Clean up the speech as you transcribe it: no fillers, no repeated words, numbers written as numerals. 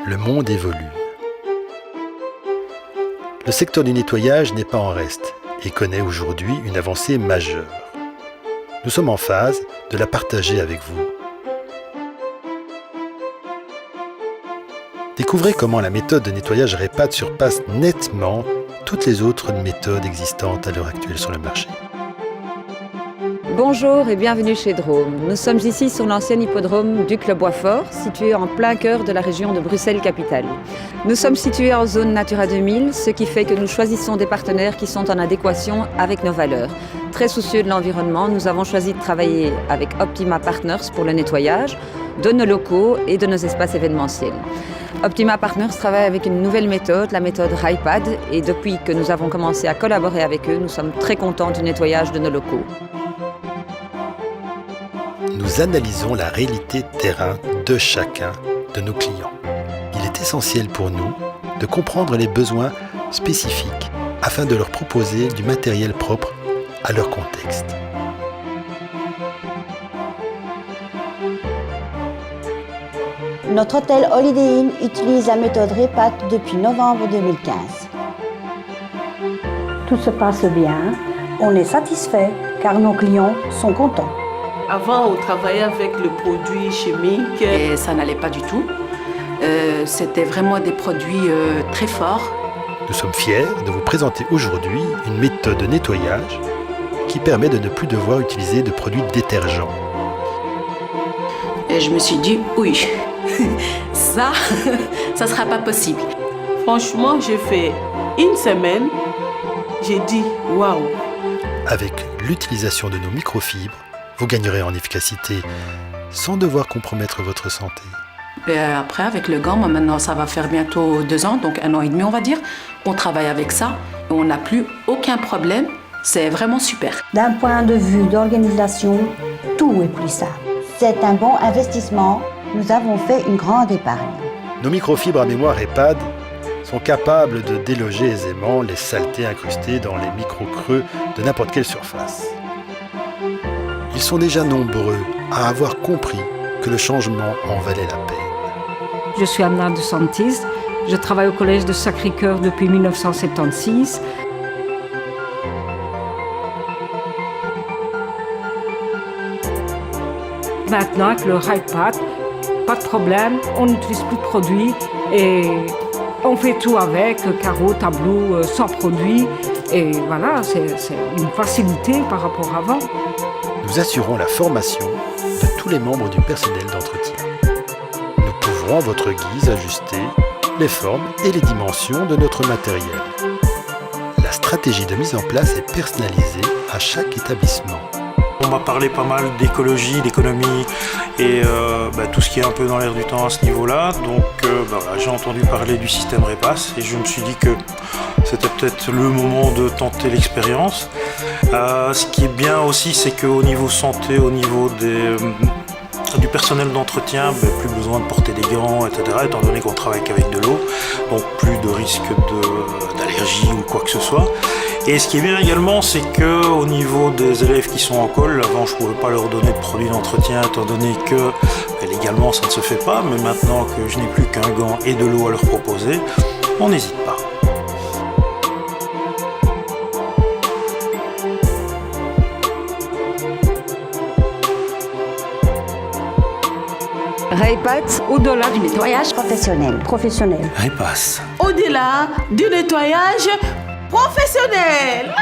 le monde évolue. Le secteur du nettoyage n'est pas en reste et connaît aujourd'hui une avancée majeure. Nous sommes en phase de la partager avec vous. Découvrez comment la méthode de nettoyage REPAD surpasse nettement toutes les autres méthodes existantes à l'heure actuelle sur le marché. Bonjour et bienvenue chez Drôme. Nous sommes ici sur l'ancien hippodrome Duc-le-Boisfort, situé en plein cœur de la région de Bruxelles-Capitale. Nous sommes situés en zone Natura 2000, ce qui fait que nous choisissons des partenaires qui sont en adéquation avec nos valeurs. Très soucieux de l'environnement, nous avons choisi de travailler avec Optima Partners pour le nettoyage de nos locaux et de nos espaces événementiels. Optima Partners travaille avec une nouvelle méthode, la méthode REPAD, et depuis que nous avons commencé à collaborer avec eux, nous sommes très contents du nettoyage de nos locaux. Nous analysons la réalité terrain de chacun de nos clients. Il est essentiel pour nous de comprendre les besoins spécifiques afin de leur proposer du matériel propre à leur contexte. Notre hôtel Holiday Inn utilise la méthode REPAD depuis novembre 2015. Tout se passe bien, on est satisfait car nos clients sont contents. Avant, on travaillait avec le produit chimique. Et ça n'allait pas du tout. C'était vraiment des produits très forts. Nous sommes fiers de vous présenter aujourd'hui une méthode de nettoyage qui permet de ne plus devoir utiliser de produits détergents. Et je me suis dit, oui, ça sera pas possible. Franchement, j'ai fait une semaine, j'ai dit waouh. Avec l'utilisation de nos microfibres, vous gagnerez en efficacité sans devoir compromettre votre santé. Et après, avec le gant, maintenant ça va faire bientôt 2 ans, donc 1 an et demi on va dire. On travaille avec ça et on n'a plus aucun problème. C'est vraiment super. D'un point de vue d'organisation, tout est plus simple. C'est un bon investissement. Nous avons fait une grande épargne. Nos microfibres à mémoire EHPAD sont capables de déloger aisément les saletés incrustées dans les micro-creux de n'importe quelle surface. Ils sont déjà nombreux à avoir compris que le changement en valait la peine. Je suis Anna de Santis, je travaille au Collège de Sacré-Cœur depuis 1976. Maintenant, avec le REPAD, pas de problème, on n'utilise plus de produits et on fait tout avec, carreaux, tableaux, sans produits. Et voilà, c'est une facilité par rapport à avant. Nous assurons la formation de tous les membres du personnel d'entretien. Nous pouvons à votre guise ajuster les formes et les dimensions de notre matériel. La stratégie de mise en place est personnalisée à chaque établissement. On m'a parlé pas mal d'écologie, d'économie et tout ce qui est un peu dans l'air du temps à ce niveau-là. Donc j'ai entendu parler du système REPAS et je me suis dit que c'était peut-être le moment de tenter l'expérience. Ce qui est bien aussi, c'est qu'au niveau santé, au niveau du personnel d'entretien, plus besoin de porter des gants, etc. étant donné qu'on travaille qu'avec de l'eau, donc plus de risque d'allergie ou quoi que ce soit. Et ce qui est bien également, c'est qu'au niveau des élèves qui sont en col, avant je ne pouvais pas leur donner de produits d'entretien étant donné que légalement ça ne se fait pas, mais maintenant que je n'ai plus qu'un gant et de l'eau à leur proposer, on n'hésite pas. REPAD, Au-delà du nettoyage Professionnel. Professionnel. REPAS. Au-delà du nettoyage professionnel.